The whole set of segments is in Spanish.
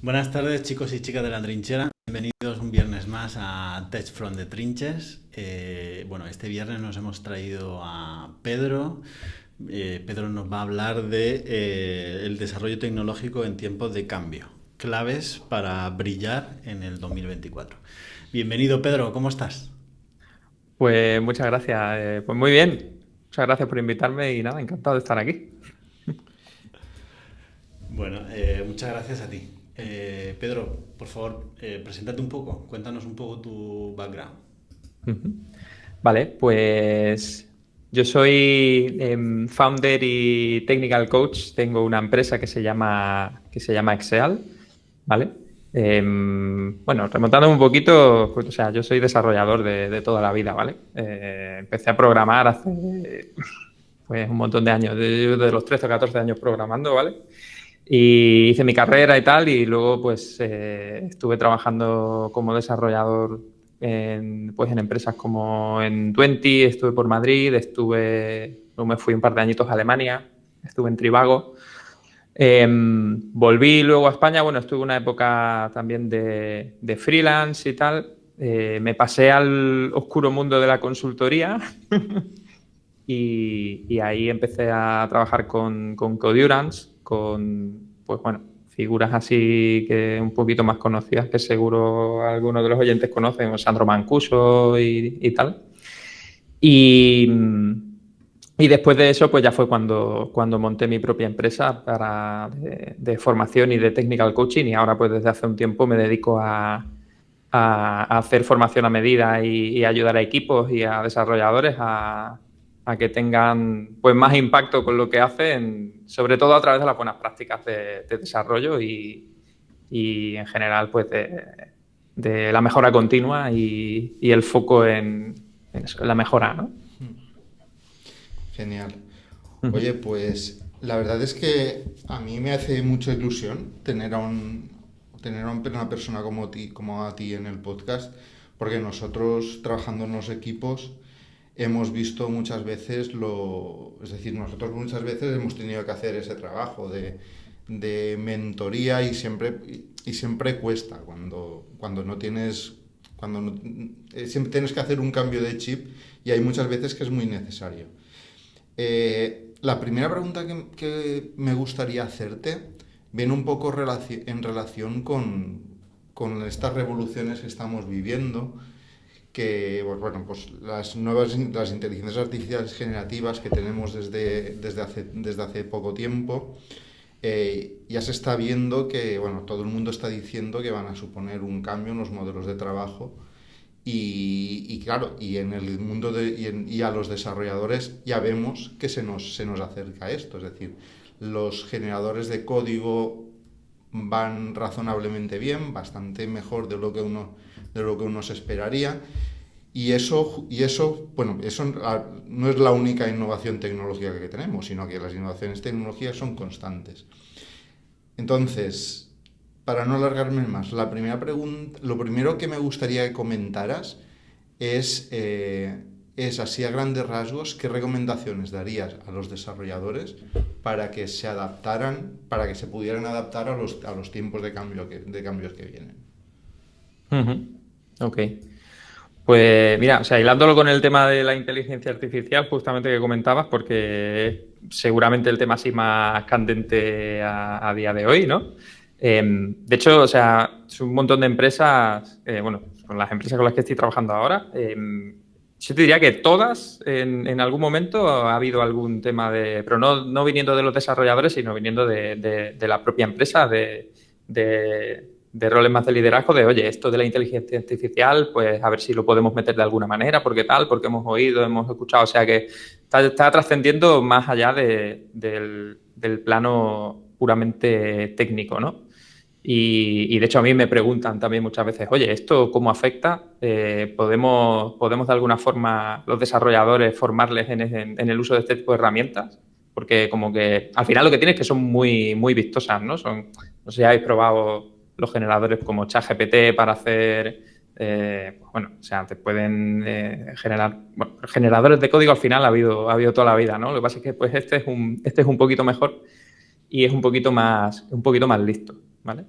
Buenas tardes, chicos y chicas de la trinchera. Bienvenidos un viernes más a Tech from the Trenches. Este viernes nos hemos traído a Pedro. Pedro nos va a hablar de el desarrollo tecnológico en tiempos de cambio. Claves para brillar en el 2024. Bienvenido, Pedro. ¿Cómo estás? Pues muchas gracias. Pues muy bien. Muchas gracias por invitarme y nada, encantado de estar aquí. Muchas gracias a ti. Pedro, por favor, preséntate un poco. Cuéntanos un poco tu background. Ujú. Vale, pues yo soy founder y technical coach. Tengo una empresa que se llama Exeal, ¿vale? Bueno, remontándome un poquito, pues, o sea, yo soy desarrollador de toda la vida, ¿vale? Empecé a programar hace pues, un montón de años, de los 13 o 14 años programando, ¿vale? Y hice mi carrera y tal, y luego pues estuve trabajando como desarrollador en empresas como en Twenty, estuve por Madrid, luego me fui un par de añitos a Alemania, estuve en Trivago. Volví luego a España, bueno, estuve una época también de freelance y tal. Me pasé al oscuro mundo de la consultoría y ahí empecé a trabajar con Codurance, pues bueno, figuras así que un poquito más conocidas que seguro algunos de los oyentes conocen, como Sandro Mancuso y tal. Y, y después de eso, pues ya fue cuando monté mi propia empresa de formación y de technical coaching, y ahora pues desde hace un tiempo me dedico a hacer formación a medida y ayudar a equipos y a desarrolladores a que tengan pues más impacto con lo que hacen, sobre todo a través de las buenas prácticas de desarrollo y en general pues de la mejora continua y el foco en eso, en la mejora, ¿no? Genial. Ujú. Oye, pues la verdad es que a mí me hace mucha ilusión tener a una persona como a ti en el podcast, porque nosotros trabajando en los equipos hemos visto muchas veces es decir, nosotros muchas veces hemos tenido que hacer ese trabajo de mentoría y siempre cuesta cuando no tienes, siempre tienes que hacer un cambio de chip y hay muchas veces que es muy necesario. La primera pregunta que me gustaría hacerte viene un poco en relación con estas revoluciones que estamos viviendo, que pues las inteligencias artificiales generativas que tenemos desde hace poco tiempo, ya se está viendo que, bueno, todo el mundo está diciendo que van a suponer un cambio en los modelos de trabajo y claro, y en el mundo y a los desarrolladores ya vemos que se nos acerca esto, es decir, los generadores de código van razonablemente bien, bastante mejor de lo que uno se esperaría. Bueno, eso no es la única innovación tecnológica que tenemos, sino que las innovaciones tecnológicas son constantes. Entonces, para no alargarme más, lo primero que me gustaría que comentaras es así a grandes rasgos, ¿qué recomendaciones darías a los desarrolladores para que se adaptaran, para que se pudieran adaptar a los tiempos de cambios que vienen? Ujú. Ok. Pues mira, o sea, hilándolo con el tema de la inteligencia artificial, justamente que comentabas, porque es seguramente el tema así más candente a día de hoy, ¿no? De hecho, o sea, es un montón de empresas, bueno, con las empresas con las que estoy trabajando ahora, yo te diría que todas en algún momento ha habido algún tema pero no viniendo de los desarrolladores, sino viniendo de la propia empresa, de roles más de liderazgo, de oye, esto de la inteligencia artificial, pues a ver si lo podemos meter de alguna manera, porque tal, porque hemos oído, hemos escuchado, o sea que está trascendiendo más allá del plano puramente técnico, ¿no? Y de hecho a mí me preguntan también muchas veces, oye, ¿esto cómo afecta? ¿Podemos de alguna forma los desarrolladores formarles en el uso de este tipo de herramientas? Porque como que al final lo que tiene es que son muy, muy vistosas, ¿no? No sé si habéis probado los generadores como ChatGPT para hacer, pues bueno, o sea, te pueden generar, bueno, generadores de código al final ha habido toda la vida, ¿no? Lo que pasa es que pues este es un poquito mejor y es un poquito más listo, ¿vale?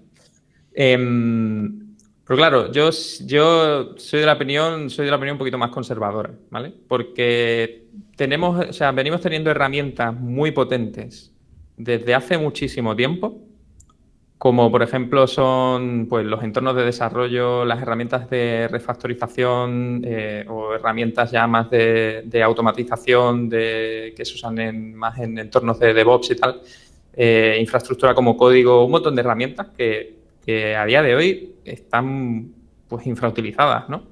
Pero claro, yo soy de la opinión un poquito más conservadora, ¿vale? Porque venimos teniendo herramientas muy potentes desde hace muchísimo tiempo, como por ejemplo son pues, los entornos de desarrollo, las herramientas de refactorización o herramientas ya más de automatización que se usan más en entornos de DevOps y tal, infraestructura como código, un montón de herramientas que a día de hoy están pues infrautilizadas, ¿no?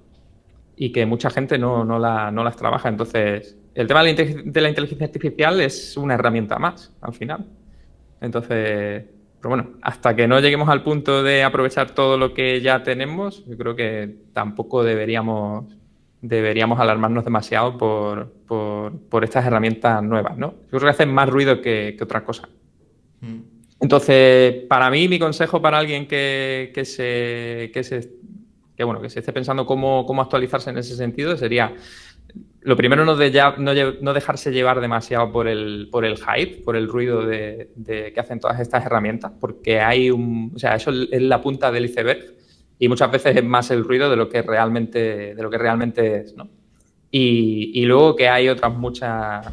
Y que mucha gente no las trabaja. Entonces, el tema de la inteligencia artificial es una herramienta más, al final. Entonces, pero bueno, hasta que no lleguemos al punto de aprovechar todo lo que ya tenemos, yo creo que tampoco deberíamos alarmarnos demasiado por estas herramientas nuevas, ¿no? Yo creo que hacen más ruido que otra cosa. Entonces, para mí, mi consejo para alguien que se esté pensando cómo actualizarse en ese sentido sería, lo primero, no dejarse llevar demasiado por el hype, por el ruido que hacen todas estas herramientas, porque eso es la punta del iceberg y muchas veces es más el ruido de lo que realmente es, ¿no? Y luego que hay otras muchas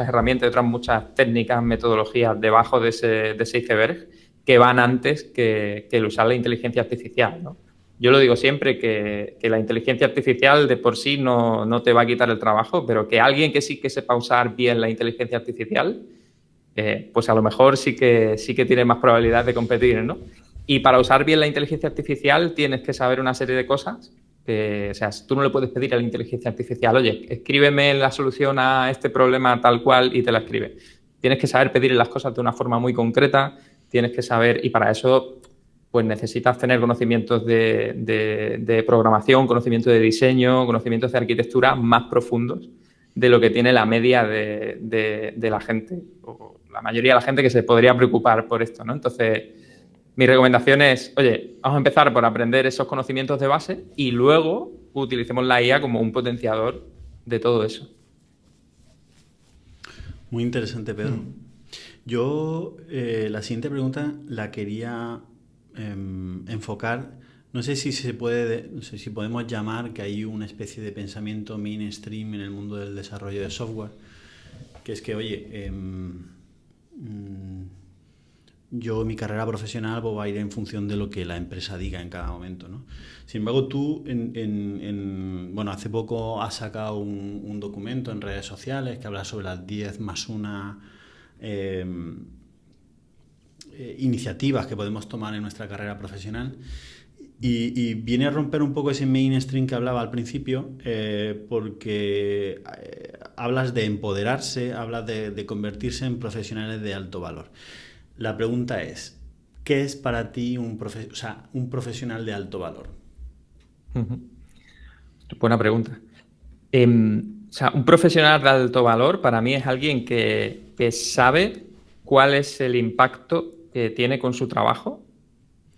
herramientas, otras muchas técnicas, metodologías debajo de ese iceberg que van antes que el usar la inteligencia artificial, ¿no? Yo lo digo siempre que la inteligencia artificial de por sí no te va a quitar el trabajo, pero que alguien que sí que sepa usar bien la inteligencia artificial, pues a lo mejor sí que tiene más probabilidad de competir, ¿no? Y para usar bien la inteligencia artificial tienes que saber una serie de cosas. O sea, tú no le puedes pedir a la inteligencia artificial, oye, escríbeme la solución a este problema tal cual y te la escribe. Tienes que saber pedirle las cosas de una forma muy concreta, tienes que saber, y para eso pues necesitas tener conocimientos de programación, conocimientos de diseño, conocimientos de arquitectura más profundos de lo que tiene la media de la gente, o la mayoría de la gente que se podría preocupar por esto, ¿no? Entonces, mi recomendación es, oye, vamos a empezar por aprender esos conocimientos de base y luego utilicemos la IA como un potenciador de todo eso. Muy interesante, Pedro. Yo la siguiente pregunta la quería enfocar, no sé si podemos llamar que hay una especie de pensamiento mainstream en el mundo del desarrollo de software, que es que, oye, yo mi carrera profesional va a ir en función de lo que la empresa diga en cada momento, ¿no? Sin embargo, tú hace poco has sacado un documento en redes sociales que habla sobre las 10 más 1 iniciativas que podemos tomar en nuestra carrera profesional y viene a romper un poco ese mainstream que hablaba al principio, porque hablas de empoderarse, hablas de convertirse en profesionales de alto valor. La pregunta es, ¿qué es para ti un profesional de alto valor? Buena pregunta. Un profesional de alto valor para mí es alguien que sabe cuál es el impacto que tiene con su trabajo,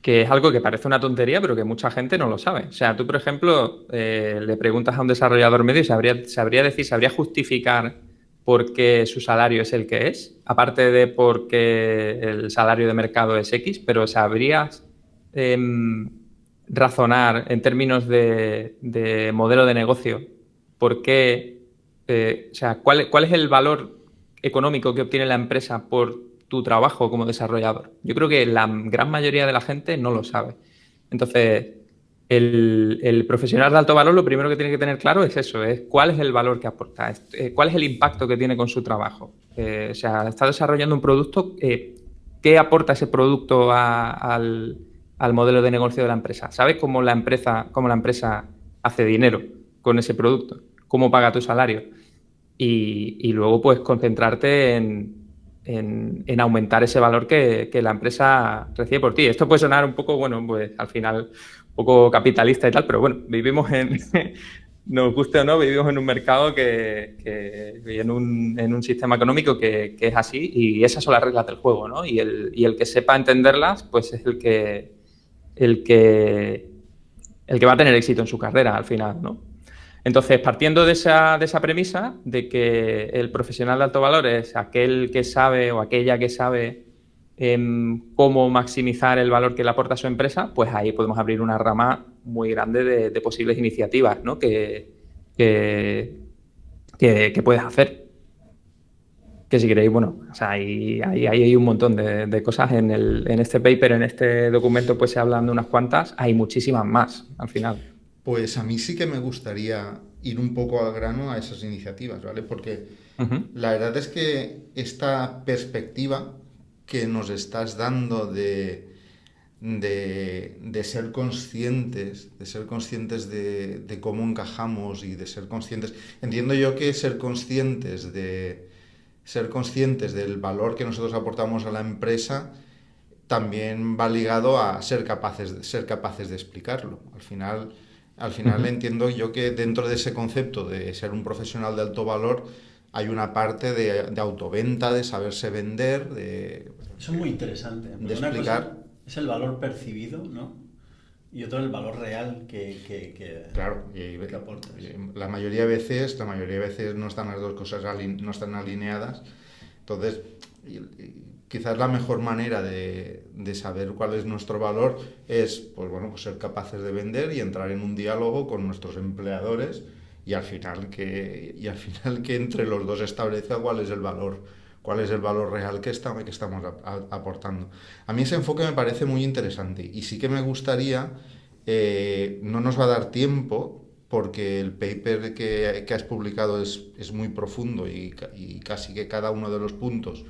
que es algo que parece una tontería, pero que mucha gente no lo sabe. O sea, tú, por ejemplo, le preguntas a un desarrollador medio y sabría justificar por qué su salario es el que es, aparte de por qué el salario de mercado es X, pero sabrías razonar en términos de modelo de negocio por qué, cuál es el valor económico que obtiene la empresa por tu trabajo como desarrollador. Yo creo que la gran mayoría de la gente no lo sabe. Entonces, el profesional de alto valor lo primero que tiene que tener claro es eso, es cuál es el valor que aporta, cuál es el impacto que tiene con su trabajo. Está desarrollando un producto, ¿qué aporta ese producto al modelo de negocio de la empresa? ¿Sabes cómo la empresa hace dinero con ese producto? ¿Cómo paga tu salario? Y luego, pues, concentrarte en aumentar ese valor que la empresa recibe por ti. Esto puede sonar un poco, bueno, pues al final un poco capitalista y tal, pero bueno, vivimos nos guste o no, vivimos en un mercado en un sistema económico que es así y esas son las reglas del juego, ¿no? Y el que sepa entenderlas, pues es el que va a tener éxito en su carrera al final, ¿no? Entonces, partiendo de esa premisa de que el profesional de alto valor es aquel que sabe o aquella que sabe cómo maximizar el valor que le aporta a su empresa, pues ahí podemos abrir una rama muy grande de posibles iniciativas, ¿no? que puedes hacer. Que si queréis, bueno, o sea, hay un montón de cosas en este paper, en este documento, pues se hablan de unas cuantas, hay muchísimas más al final. Pues a mí sí que me gustaría ir un poco al grano a esas iniciativas, ¿vale? Porque la verdad es que esta perspectiva que nos estás dando de ser conscientes, de cómo encajamos y de ser conscientes. Entiendo yo que ser conscientes del valor que nosotros aportamos a la empresa también va ligado a ser capaces de explicarlo. Al final entiendo yo que dentro de ese concepto de ser un profesional de alto valor hay una parte de autoventa, de saberse vender, Eso es muy interesante. de Una explicar. cosa es el valor percibido, ¿no? Y otro el valor real Claro, que aportas. la mayoría de veces no están las dos cosas no están alineadas. Entonces, quizás la mejor manera de saber cuál es nuestro valor es, pues bueno, pues ser capaces de vender y entrar en un diálogo con nuestros empleadores y al final que entre los dos establezca cuál es el valor real que estamos aportando. A mí ese enfoque me parece muy interesante y sí que me gustaría, no nos va a dar tiempo porque el paper que has publicado es muy profundo y casi que cada uno de los puntos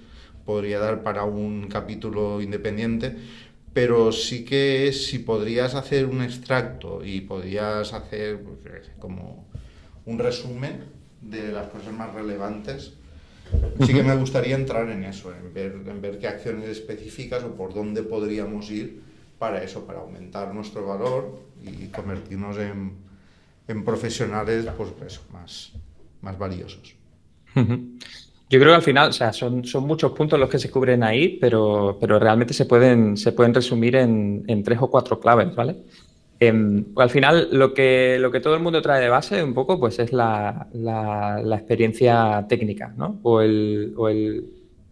podría dar para un capítulo independiente, pero sí que si podrías hacer un extracto y podrías hacer pues, como un resumen de las cosas más relevantes. Sí que me gustaría entrar en eso, en ver qué acciones específicas o por dónde podríamos ir para eso, para aumentar nuestro valor y convertirnos en profesionales pues, más valiosos. Yo creo que al final, o sea, son muchos puntos los que se cubren ahí, pero realmente se pueden resumir en 3 o 4 claves, ¿vale? Al final, lo que todo el mundo trae de base un poco, pues es la experiencia técnica, ¿no? O el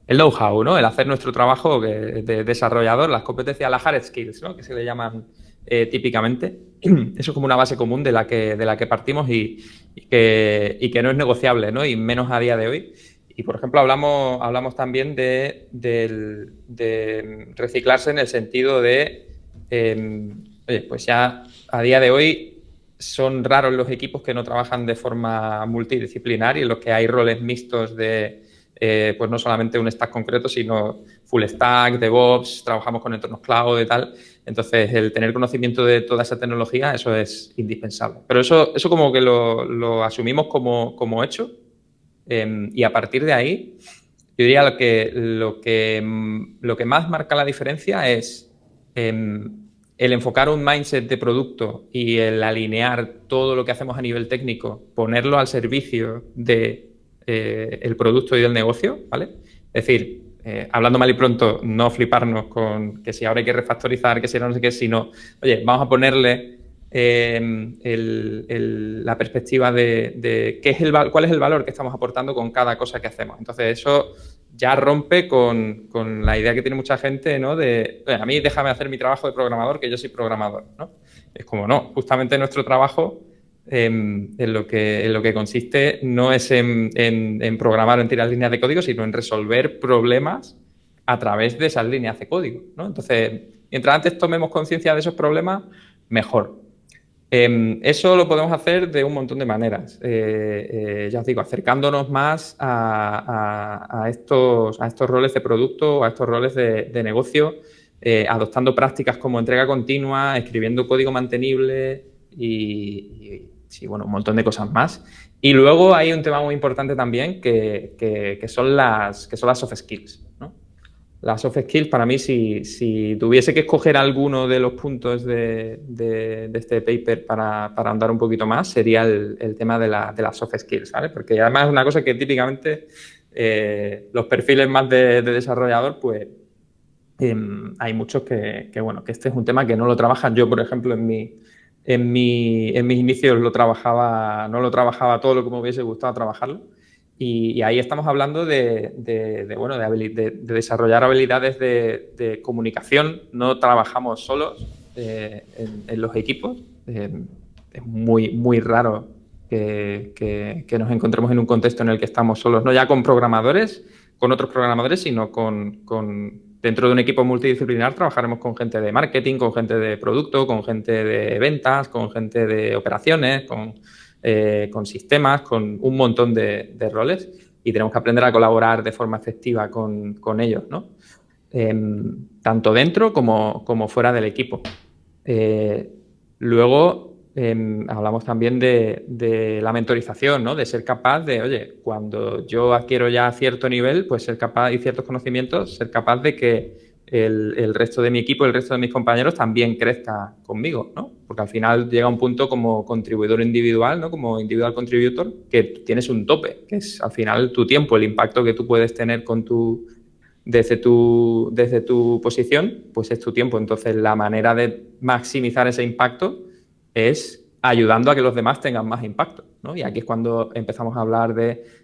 know-how, ¿no? El hacer nuestro trabajo de desarrollador, las competencias, las hard skills, ¿no? Que se le llaman típicamente. Eso es como una base común de la que partimos y que no es negociable, ¿no? Y menos a día de hoy. Y, por ejemplo, hablamos también de reciclarse en el sentido de... Oye, pues ya a día de hoy son raros los equipos que no trabajan de forma multidisciplinar y en los que hay roles mixtos de, pues no solamente un stack concreto, sino full stack, DevOps, trabajamos con entornos cloud y tal. Entonces, el tener conocimiento de toda esa tecnología, eso es indispensable. Pero eso como que lo asumimos como hecho y a partir de ahí, yo diría lo que más marca la diferencia es... el enfocar un mindset de producto y el alinear todo lo que hacemos a nivel técnico, ponerlo al servicio de el producto y del negocio, ¿vale? Es decir, hablando mal y pronto, no fliparnos con que si ahora hay que refactorizar, que si ahora no sé qué, sino, oye, vamos a ponerle la perspectiva de cuál es el valor que estamos aportando con cada cosa que hacemos. Entonces, eso ya rompe con la idea que tiene mucha gente, ¿no? De, a mí déjame hacer mi trabajo de programador, que yo soy programador, ¿no? Es como, no, justamente nuestro trabajo en lo que consiste no es en programar, en tirar líneas de código, sino en resolver problemas a través de esas líneas de código, ¿no? Entonces, mientras antes tomemos conciencia de esos problemas, mejor. Eso lo podemos hacer de un montón de maneras. Ya os digo, acercándonos más a estos roles de producto, a estos roles de negocio, adoptando prácticas como entrega continua, escribiendo código mantenible y sí, bueno, un montón de cosas más. Y luego hay un tema muy importante también que son las soft skills, ¿no? Las soft skills, para mí, si tuviese que escoger alguno de los puntos de este paper para andar un poquito más, sería el tema de las soft skills, ¿vale? Porque además es una cosa que típicamente los perfiles más de desarrollador, pues hay muchos que este es un tema que no lo trabajan. Yo, por ejemplo, en mis inicios no lo trabajaba todo lo que me hubiese gustado trabajarlo. Y ahí estamos hablando bueno, de desarrollar habilidades de comunicación. No trabajamos solos en los equipos. Es muy, muy raro que nos encontremos en un contexto en el que estamos solos, no ya con programadores, con otros programadores, sino dentro de un equipo multidisciplinar trabajaremos con gente de marketing, con gente de producto, con gente de ventas, con gente de operaciones, con sistemas, con un montón de roles, y tenemos que aprender a colaborar de forma efectiva con ellos, ¿no? Tanto dentro como fuera del equipo. Luego hablamos también de la mentorización, ¿no? De ser capaz de, oye, cuando yo adquiero ya cierto nivel, pues ser capaz y ciertos conocimientos, ser capaz de que el resto de mi equipo, el resto de mis compañeros también crezca conmigo, ¿no? Porque al final llega un punto como contribuidor individual, ¿no? Como individual contributor, que tienes un tope, que es al final tu tiempo, el impacto que tú puedes tener desde tu posición, pues es tu tiempo. Entonces, la manera de maximizar ese impacto es ayudando a que los demás tengan más impacto, ¿no? Y aquí es cuando empezamos a hablar de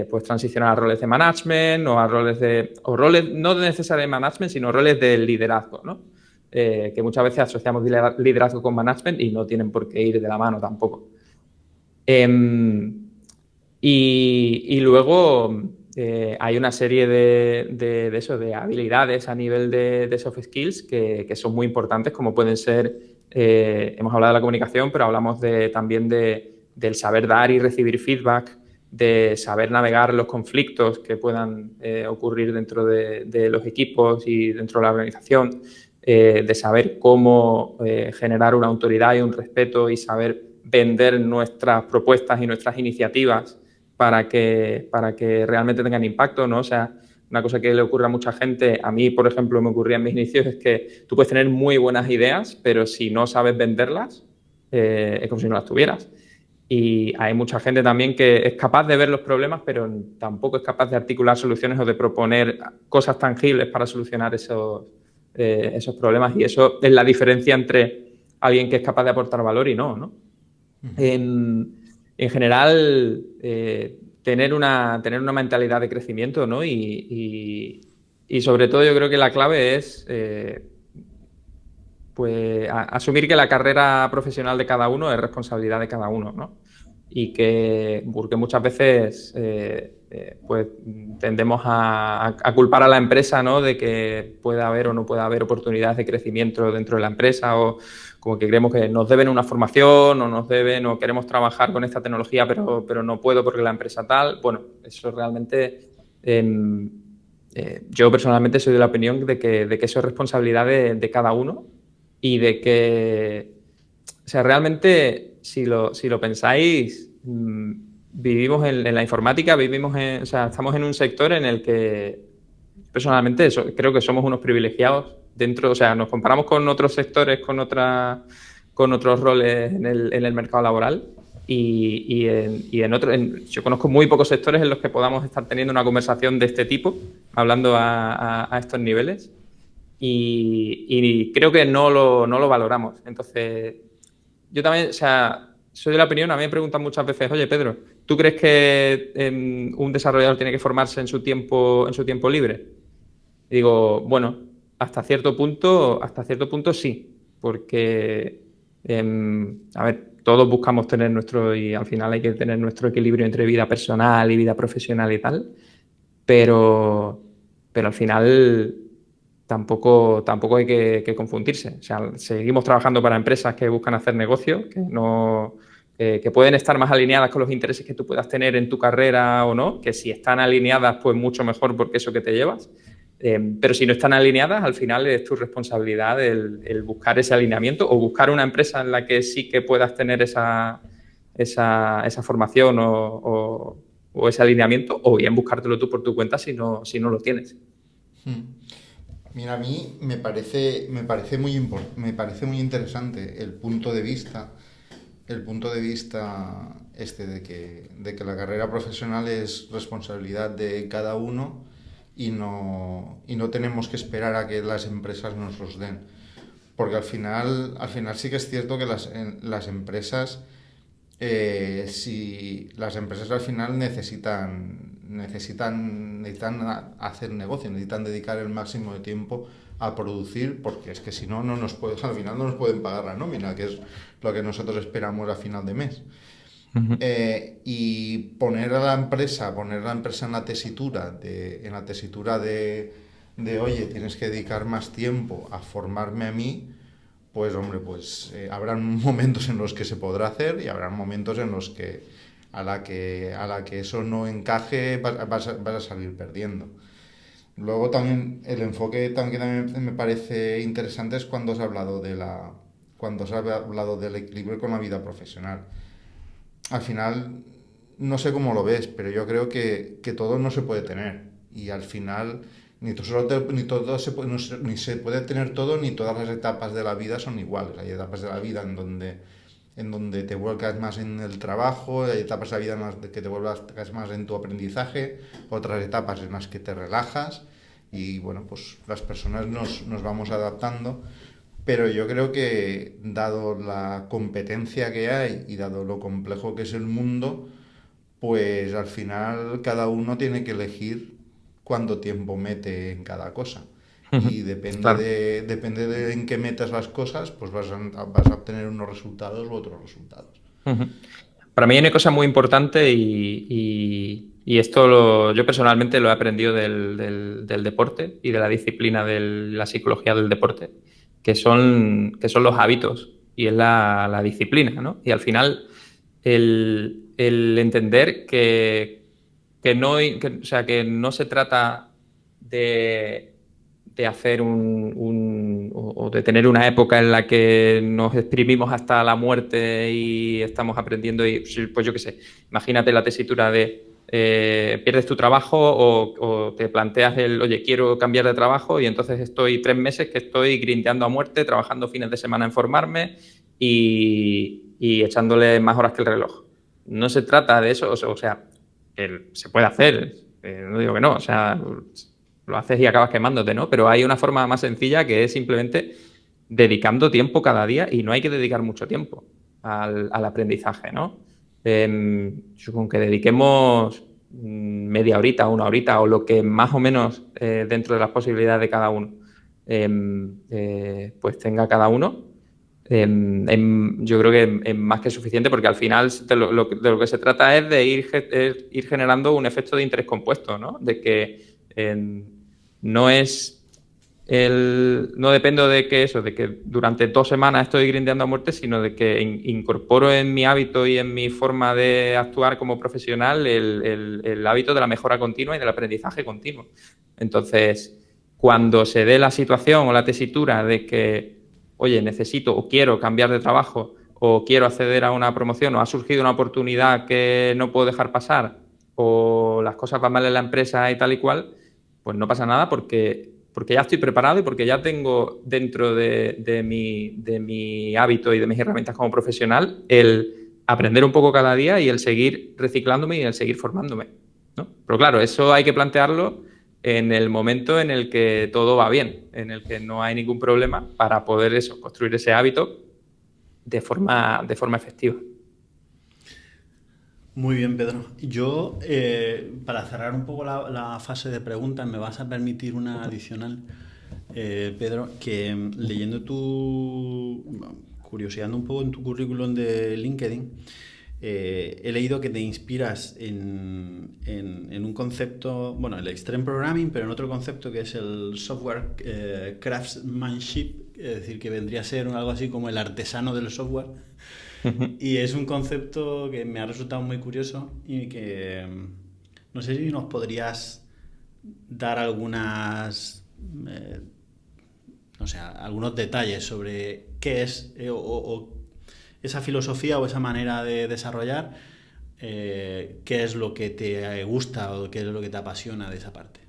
pues transicionar a roles de management o a roles no necesariamente de management, sino roles de liderazgo, ¿no? Que muchas veces asociamos liderazgo con management y no tienen por qué ir de la mano tampoco. Y luego hay una serie de habilidades a nivel de soft skills que son muy importantes, como pueden ser, hemos hablado de la comunicación, pero hablamos también del saber dar y recibir feedback, de saber navegar los conflictos que puedan ocurrir dentro de los equipos y dentro de la organización, de saber cómo generar una autoridad y un respeto y saber vender nuestras propuestas y nuestras iniciativas para que realmente tengan impacto, ¿no? O sea, una cosa que le ocurre a mucha gente, a mí, por ejemplo, me ocurría en mis inicios, es que tú puedes tener muy buenas ideas, pero si no sabes venderlas, es como si no las tuvieras. Y hay mucha gente también que es capaz de ver los problemas, pero tampoco es capaz de articular soluciones o de proponer cosas tangibles para solucionar esos problemas. Y eso es la diferencia entre alguien que es capaz de aportar valor y no. En general, tener una mentalidad de crecimiento, ¿no? Y sobre todo yo creo que la clave es pues asumir que la carrera profesional de cada uno es responsabilidad de cada uno, ¿no? Porque muchas veces pues tendemos a culpar a la empresa, ¿no? De que pueda haber o no pueda haber oportunidades de crecimiento dentro de la empresa, o como que creemos que nos deben una formación o nos deben o queremos trabajar con esta tecnología, pero no puedo porque la empresa tal. Bueno, eso realmente yo personalmente soy de la opinión de que eso es responsabilidad de cada uno, y de que, o sea, realmente, si lo pensáis, vivimos en la informática, o sea, estamos en un sector en el que, personalmente, creo que somos unos privilegiados dentro, o sea, nos comparamos con otros sectores, con otros roles en el mercado laboral, yo conozco muy pocos sectores en los que podamos estar teniendo una conversación de este tipo, hablando a estos niveles. Y creo que no lo valoramos. Entonces, yo también, o sea, soy de la opinión, a mí me preguntan muchas veces, oye, Pedro, ¿tú crees que un desarrollador tiene que formarse en su tiempo libre? Y digo, bueno, hasta cierto punto sí, porque, a ver, todos buscamos tener y al final hay que tener nuestro equilibrio entre vida personal y vida profesional y tal, pero al final tampoco hay que confundirse. O sea, seguimos trabajando para empresas que buscan hacer negocio, que pueden estar más alineadas con los intereses que tú puedas tener en tu carrera o no, que si están alineadas, pues mucho mejor, porque eso que te llevas. Pero si no están alineadas, al final es tu responsabilidad el buscar ese alineamiento, o buscar una empresa en la que sí que puedas tener esa formación o ese alineamiento, o bien buscártelo tú por tu cuenta si no lo tienes. Mira, a mí me parece muy interesante el punto de vista de que la carrera profesional es responsabilidad de cada uno, y no tenemos que esperar a que las empresas nos los den. Porque al final sí que es cierto que las empresas si las empresas al final necesitan hacer negocio, necesitan dedicar el máximo de tiempo a producir, porque es que si no, al final no nos pueden pagar la nómina, que es lo que nosotros esperamos a final de mes. Y poner a la empresa en la tesitura de oye, tienes que dedicar más tiempo a formarme a mí, pues hombre, habrán momentos en los que se podrá hacer y habrán momentos en los que a la que eso no encaje vas a salir perdiendo. Luego también el enfoque que también me parece interesante es cuando has hablado del equilibrio con la vida profesional. Al final, no sé cómo lo ves, pero yo creo que todo no se puede tener. Y al final, ni se puede tener todo, ni todas las etapas de la vida son iguales. Hay etapas de la vida en donde te vuelcas más en el trabajo, hay etapas de la vida que te vuelcas más en tu aprendizaje, otras etapas en las que te relajas. Y bueno, pues las personas nos vamos adaptando. Pero yo creo que, dado la competencia que hay y dado lo complejo que es el mundo, pues al final cada uno tiene que elegir cuánto tiempo mete en cada cosa. Y Claro. depende de en qué metas las cobcosas, pues vas a obtener unos resultados u otros resultados. Para mí hay una cosa muy importante y esto yo personalmente lo he aprendido del deporte y de la disciplina de la psicología del deporte, que son los hábitos y es la disciplina, ¿no? Y al final el entender o sea, que no se trata de hacer o de tener una época en la que nos exprimimos hasta la muerte y estamos aprendiendo y, pues yo qué sé, imagínate la tesitura de pierdes tu trabajo o te planteas oye, quiero cambiar de trabajo y entonces estoy 3 meses que estoy grindeando a muerte, trabajando fines de semana en formarme y echándole más horas que el reloj. No se trata de eso, o sea, se puede hacer, no digo que no, o sea, lo haces y acabas quemándote, ¿no? Pero hay una forma más sencilla que es simplemente dedicando tiempo cada día y no hay que dedicar mucho tiempo al aprendizaje, ¿no? Con que dediquemos media horita, 1 horita o lo que más o menos dentro de las posibilidades de cada uno pues tenga cada uno, yo creo que es más que suficiente porque al final de lo que se trata es de ir generando un efecto de interés compuesto, ¿no? De que no dependo de que durante 2 semanas estoy grindeando a muerte, sino de que incorporo en mi hábito y en mi forma de actuar como profesional el hábito de la mejora continua y del aprendizaje continuo. Entonces, cuando se dé la situación o la tesitura de que, oye, necesito o quiero cambiar de trabajo o quiero acceder a una promoción o ha surgido una oportunidad que no puedo dejar pasar o las cosas van mal en la empresa y tal y cual, pues no pasa nada porque ya estoy preparado y porque ya tengo dentro de mi hábito y de mis herramientas como profesional el aprender un poco cada día y el seguir reciclándome y el seguir formándome, ¿no? Pero claro, eso hay que plantearlo en el momento en el que todo va bien, en el que no hay ningún problema para poder construir ese hábito de forma efectiva. Muy bien, Pedro. Yo, para cerrar un poco la fase de preguntas, me vas a permitir una adicional, Pedro, que leyendo curioseando un poco en tu currículum de LinkedIn, he leído que te inspiras en un concepto, bueno, el Extreme Programming, pero en otro concepto que es el Software Craftsmanship, es decir, que vendría a ser algo así como el artesano del software. Y es un concepto que me ha resultado muy curioso y que no sé si nos podrías dar algunos detalles sobre qué es o esa filosofía o esa manera de desarrollar, qué es lo que te gusta o qué es lo que te apasiona de esa parte.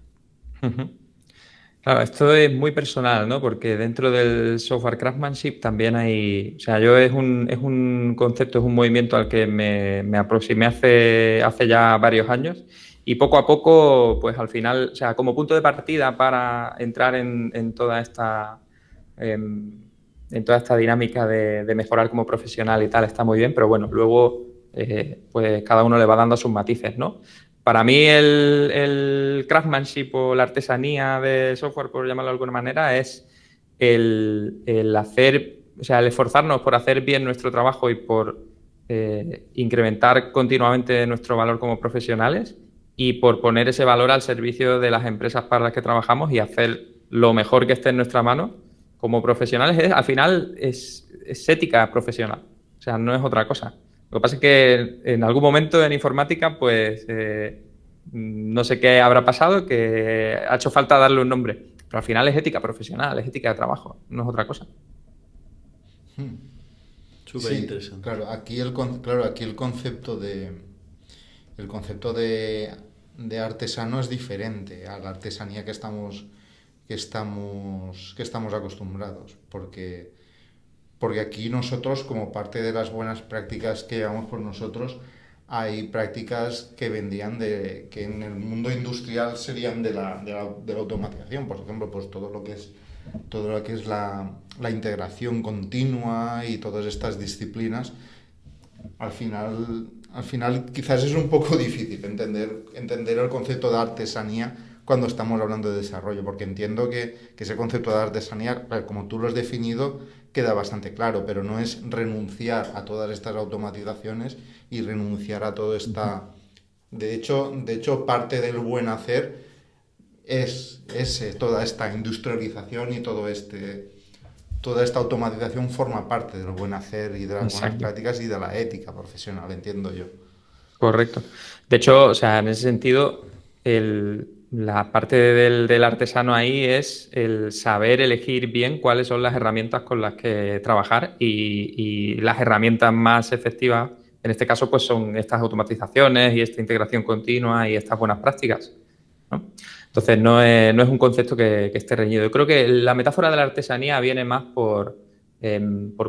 Claro, esto es muy personal, ¿no? Porque dentro del software craftsmanship también hay, o sea, es un concepto, es un movimiento al que me aproximé hace ya varios años y poco a poco, pues al final, o sea, como punto de partida para entrar en toda esta dinámica de mejorar como profesional y tal, está muy bien, pero bueno, luego pues cada uno le va dando sus matices, ¿no? Para mí el craftsmanship o la artesanía de software, por llamarlo de alguna manera, es el hacer, o sea, el esforzarnos por hacer bien nuestro trabajo y por incrementar continuamente nuestro valor como profesionales y por poner ese valor al servicio de las empresas para las que trabajamos y hacer lo mejor que esté en nuestra mano como profesionales. Al final es ética profesional, o sea, no es otra cosa. Lo que pasa es que en algún momento en informática, pues no sé qué habrá pasado, que ha hecho falta darle un nombre, pero al final es ética profesional, es ética de trabajo, no es otra cosa. Súper Sí, interesante. claro, aquí el concepto de artesano es diferente a la artesanía que estamos acostumbrados, porque aquí nosotros, como parte de las buenas prácticas que llevamos por nosotros, hay prácticas que que en el mundo industrial serían de la automatización. Por ejemplo, pues todo lo que es la integración continua y todas estas disciplinas. Al final quizás es un poco difícil entender el concepto de artesanía cuando estamos hablando de desarrollo, porque entiendo que ese concepto de artesanía, como tú lo has definido, queda bastante claro, pero no es renunciar a todas estas automatizaciones y renunciar a todo esta... De hecho, parte del buen hacer es toda esta industrialización y toda esta automatización forma parte del buen hacer y de las buenas Exacto. prácticas y de la ética profesional, entiendo yo. Correcto. De hecho, o sea, en ese sentido, la parte del artesano ahí es el saber elegir bien cuáles son las herramientas con las que trabajar y las herramientas más efectivas, en este caso, pues son estas automatizaciones y esta integración continua y estas buenas prácticas, ¿no? Entonces, no es un concepto que esté reñido. Yo creo que la metáfora de la artesanía viene más por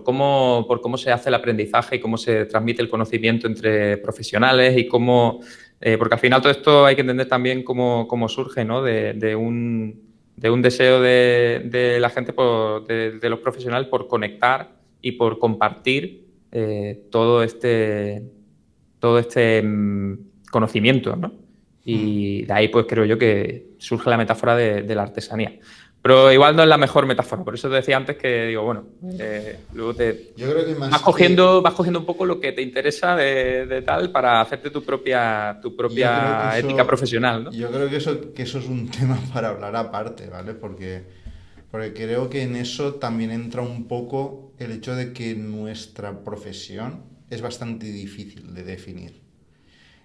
cómo se hace el aprendizaje y cómo se transmite el conocimiento entre profesionales y cómo... porque al final todo esto hay que entender también cómo surge, ¿no? De un deseo de la gente, de los profesionales, por conectar y por compartir todo este conocimiento, ¿no? Y de ahí, pues creo yo que surge la metáfora de la artesanía. Pero igual no es la mejor metáfora, por eso te decía antes que digo, bueno, luego Yo creo que vas cogiendo un poco lo que te interesa de tal para hacerte tu propia ética profesional, ¿no? Yo creo que eso es un tema para hablar aparte, ¿vale? Porque creo que en eso también entra un poco el hecho de que nuestra profesión es bastante difícil de definir.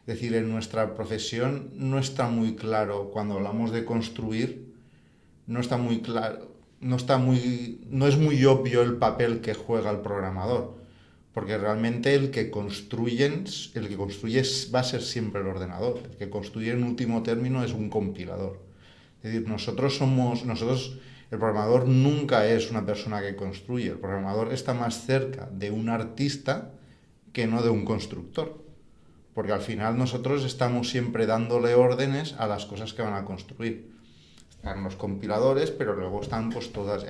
Es decir, en nuestra profesión no está muy claro cuando hablamos de construir, no está muy claro, no es muy obvio el papel que juega el programador, porque realmente el que construye va a ser siempre el ordenador, el que construye en último término es un compilador. Es decir, el programador nunca es una persona que construye, el programador está más cerca de un artista que no de un constructor. Porque al final nosotros estamos siempre dándole órdenes a las cosas que van a construir. Están los compiladores, pero luego están pues todas...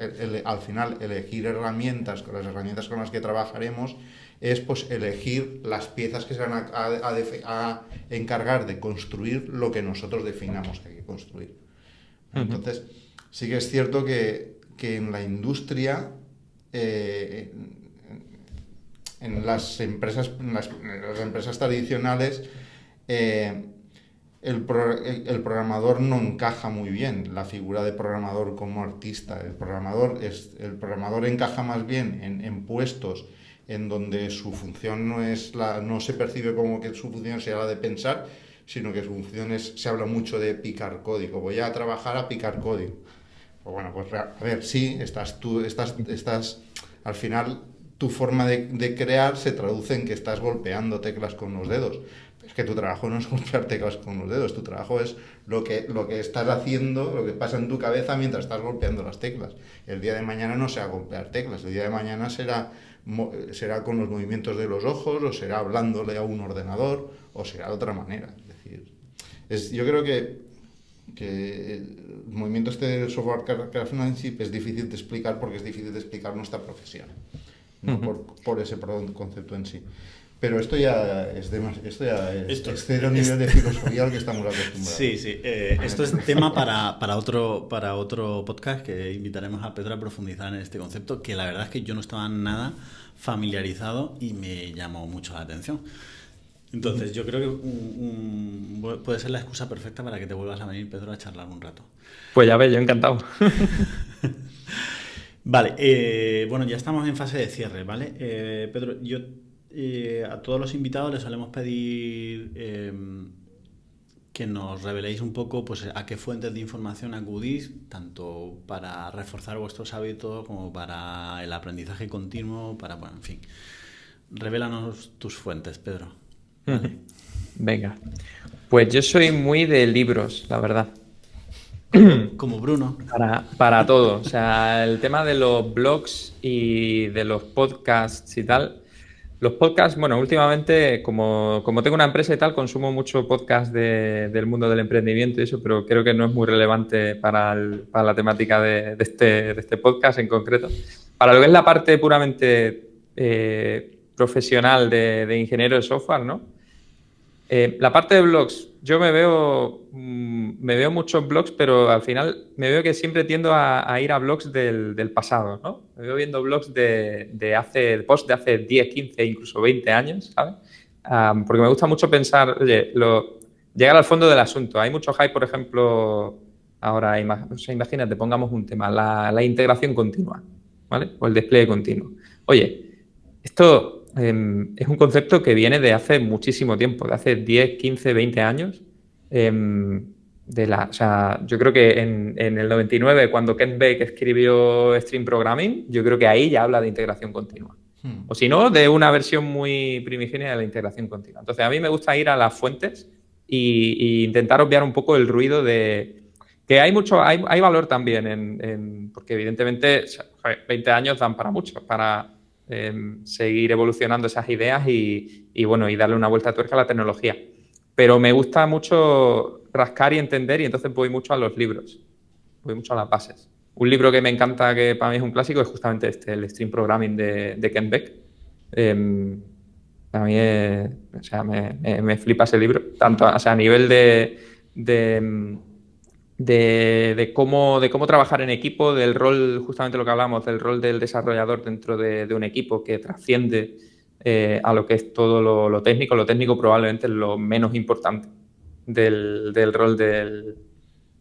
al final elegir herramientas, las herramientas con las que trabajaremos, es pues elegir las piezas que se van a encargar de construir lo que nosotros definamos que hay que construir. Entonces, sí que es cierto que en la industria... en las empresas tradicionales el programador no encaja muy bien la figura de programador como artista. El programador encaja más bien en puestos en donde su función no se percibe como que su función sea la de pensar, sino que su función se habla mucho de picar código. Voy a trabajar a picar código. Pues bueno, pues a ver, sí, estás al final tu forma de crear se traduce en que estás golpeando teclas con los dedos. Pero es que tu trabajo no es golpear teclas con los dedos, tu trabajo es lo que estás haciendo, lo que pasa en tu cabeza mientras estás golpeando las teclas. El día de mañana no será golpear teclas, el día de mañana será con los movimientos de los ojos, o será hablándole a un ordenador, o será de otra manera. Es decir, yo creo que el movimiento del software craftsmanship es difícil de explicar porque es difícil de explicar nuestra profesión. No por ese concepto en sí. Pero esto ya es Esto- excede un nivel de filosofía al que estamos acostumbrados. Sí, sí. Esto es tema para otro podcast que invitaremos a Pedro a profundizar en este concepto, que la verdad es que yo no estaba nada familiarizado y me llamó mucho la atención. Entonces, yo creo que puede ser la excusa perfecta para que te vuelvas a venir, Pedro, a charlar un rato. Pues ya ves, yo encantado. Vale, bueno, ya estamos en fase de cierre, ¿vale? Pedro, yo a todos los invitados les solemos pedir que nos reveléis un poco pues, a qué fuentes de información acudís, tanto para reforzar vuestros hábitos como para el aprendizaje continuo, bueno, en fin. Revélanos tus fuentes, Pedro. Vale. Venga. Pues yo soy muy de libros, la verdad. Como Bruno. Para todo. O sea, el tema de los blogs y de los podcasts y tal. Los podcasts, bueno, últimamente, como tengo una empresa y tal, consumo mucho podcast del mundo del emprendimiento y eso, pero creo que no es muy relevante para la temática de este podcast en concreto. Para lo que es la parte puramente profesional de ingeniero de software, ¿no? La parte de blogs, yo me veo muchos blogs, pero al final me veo que siempre tiendo a ir a blogs del pasado, ¿no? Me veo viendo blogs post de hace 10, 15, incluso 20 años, ¿sabes? Porque me gusta mucho pensar, oye, llegar al fondo del asunto. Hay mucho hype, por ejemplo, ahora, o sea, imagínate, pongamos un tema, la integración continua, ¿vale? O el despliegue continuo. Oye, esto es un concepto que viene de hace muchísimo tiempo, de hace 10, 15, 20 años. O sea, yo creo que en el 99, cuando Kent Beck escribió Stream Programming, yo creo que ahí ya habla de integración continua. O si no, de una versión muy primigenia de la integración continua. Entonces, a mí me gusta ir a las fuentes y intentar obviar un poco el ruido de... Que hay valor también porque evidentemente 20 años dan para mucho, para seguir evolucionando esas ideas y bueno, y darle una vuelta de tuerca a la tecnología. Pero me gusta mucho rascar y entender y entonces voy mucho a los libros, voy mucho a las bases. Un libro que me encanta, que para mí es un clásico, es justamente el Stream Programming de Kent Beck. A mí o sea, me flipa ese libro, tanto o sea, a nivel de cómo trabajar en equipo, del rol, justamente lo que hablamos, del rol del desarrollador dentro de un equipo que trasciende a lo que es todo lo técnico. Lo técnico probablemente es lo menos importante del rol del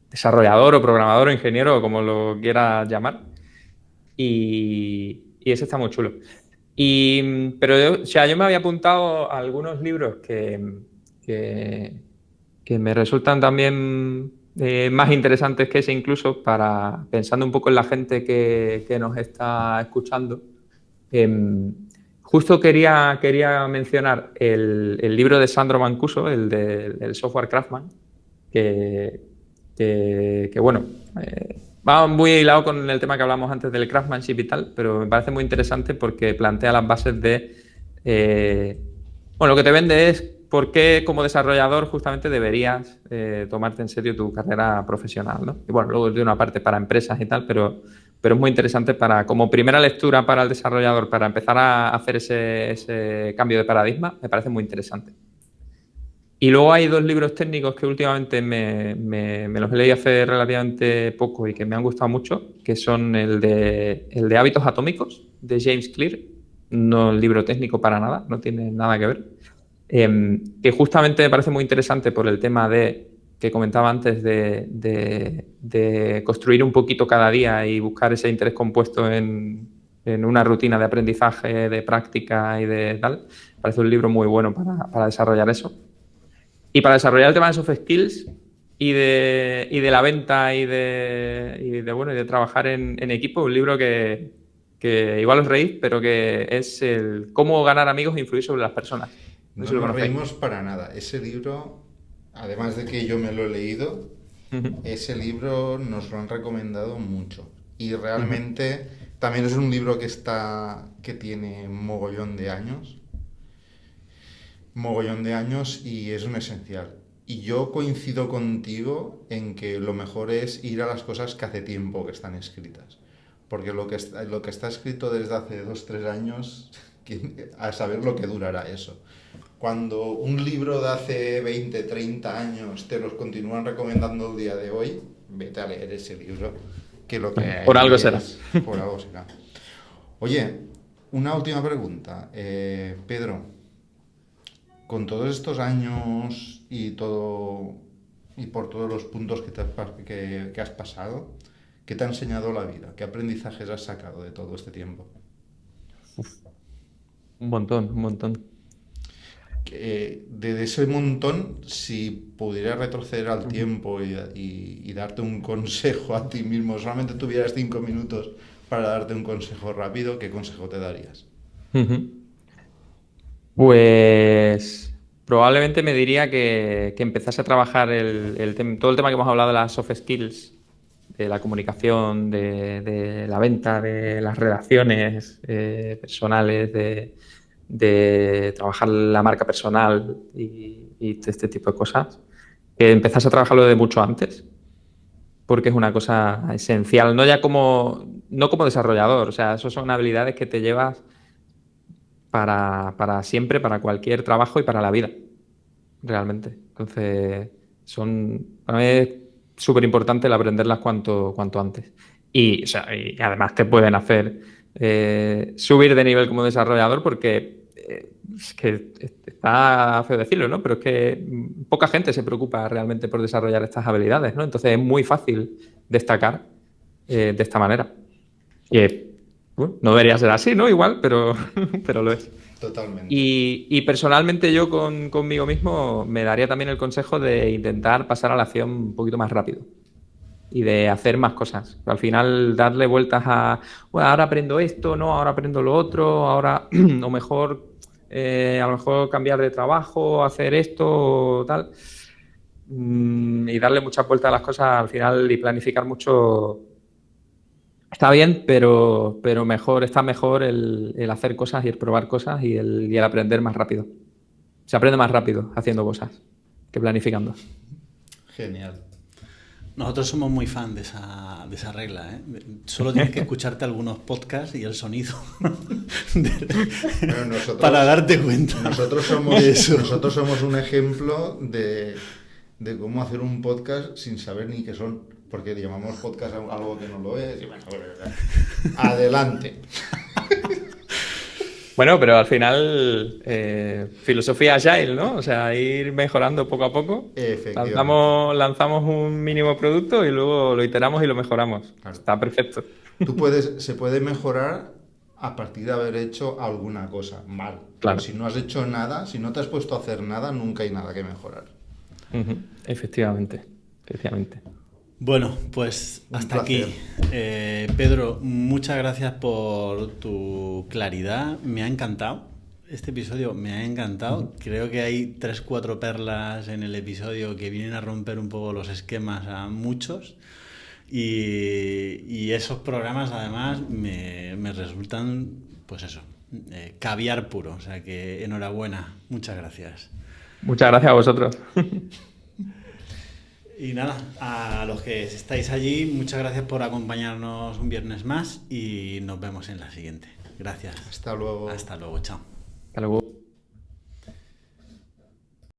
desarrollador o programador o ingeniero, o como lo quieras llamar. Y ese está muy chulo. Pero o sea, yo me había apuntado a algunos libros que me resultan también más interesantes que ese, incluso pensando un poco en la gente que nos está escuchando. Justo quería mencionar el libro de Sandro Mancuso, el Software Craftsman, que bueno, va muy hilado con el tema que hablamos antes del craftsmanship y tal, pero me parece muy interesante porque plantea las bases bueno, lo que te vende es por qué como desarrollador justamente deberías tomarte en serio tu carrera profesional, ¿no? Y bueno, luego de una parte para empresas y tal, pero es muy interesante como primera lectura para el desarrollador, para empezar a hacer ese cambio de paradigma, me parece muy interesante. Y luego hay dos libros técnicos que últimamente me los leí hace relativamente poco y que me han gustado mucho, que son el de Hábitos Atómicos, de James Clear. No el libro técnico para nada, no tiene nada que ver. Que justamente me parece muy interesante por el tema que comentaba antes de construir un poquito cada día y buscar ese interés compuesto en una rutina de aprendizaje, de práctica y de tal. Me parece un libro muy bueno para desarrollar eso. Y para desarrollar el tema de soft skills y de la venta y de trabajar en equipo, un libro que igual os reís, pero que es el cómo ganar amigos e influir sobre las personas. No nos reímos para nada. Ese libro, además de que yo me lo he leído, ese libro nos lo han recomendado mucho. Y realmente también es un libro que tiene mogollón de años y es un esencial. Y yo coincido contigo en que lo mejor es ir a las cosas que hace tiempo que están escritas. Porque lo que está escrito desde hace 2-3 años a saber lo que durará eso. Cuando un libro de hace 20, 30 años te los continúan recomendando el día de hoy, vete a leer ese libro, que lo que hay Por algo será. por algo será. Oye, una última pregunta. Pedro, con todos estos años y todo y por todos los puntos que has pasado, ¿qué te ha enseñado la vida? ¿Qué aprendizajes has sacado de todo este tiempo? Un montón, un montón. De ese montón, si pudieras retroceder al tiempo y darte un consejo a ti mismo, solamente tuvieras 5 minutos para darte un consejo rápido, ¿qué consejo te darías? Pues probablemente me diría que empezase a trabajar todo el tema que hemos hablado de las soft skills, de la comunicación, de la venta, de las relaciones personales, de trabajar la marca personal y este tipo de cosas, que empezase a trabajarlo de mucho antes, porque es una cosa esencial, no como desarrollador, o sea, eso son habilidades que te llevas para siempre, para cualquier trabajo y para la vida, realmente. Entonces, para mí es súper importante el aprenderlas cuanto antes. Y además te pueden hacer subir de nivel como desarrollador porque es que está feo decirlo, ¿no? Pero es que poca gente se preocupa realmente por desarrollar estas habilidades, ¿no? Entonces es muy fácil destacar de esta manera. Y bueno, no debería ser así, ¿no? Igual, pero lo es. Totalmente. Y personalmente yo conmigo mismo me daría también el consejo de intentar pasar a la acción un poquito más rápido y de hacer más cosas. Al final darle vueltas bueno, ahora aprendo esto, no, ahora aprendo lo otro, ahora o mejor, a lo mejor cambiar de trabajo, hacer esto o tal. Y darle muchas vueltas a las cosas al final y planificar mucho. Está bien, pero está mejor el hacer cosas y el probar cosas y el aprender más rápido. Se aprende más rápido haciendo cosas que planificando. Genial. Nosotros somos muy fan de esa regla, ¿eh? Solo tienes que escucharte algunos podcasts y el sonido para darte cuenta. Nosotros somos un ejemplo de cómo hacer un podcast sin saber ni qué son. Porque llamamos podcast a algo que no lo es. Y bueno, adelante. Bueno, pero al final, filosofía agile, ¿no? O sea, ir mejorando poco a poco. Efectivamente. Lanzamos un mínimo producto y luego lo iteramos y lo mejoramos. Claro. Está perfecto. Se puede mejorar a partir de haber hecho alguna cosa mal. Claro. Pero si no has hecho nada, si no te has puesto a hacer nada, nunca hay nada que mejorar. Efectivamente. Bueno, pues hasta aquí. Pedro, muchas gracias por tu claridad. Me ha encantado. Este episodio me ha encantado. Creo que hay 3-4 perlas en el episodio que vienen a romper un poco los esquemas a muchos. Y esos programas además me resultan, pues eso, caviar puro. O sea que enhorabuena. Muchas gracias. Muchas gracias a vosotros. Y nada, a los que estáis allí, muchas gracias por acompañarnos un viernes más y nos vemos en la siguiente. Gracias. Hasta luego. Hasta luego, chao. Hasta luego.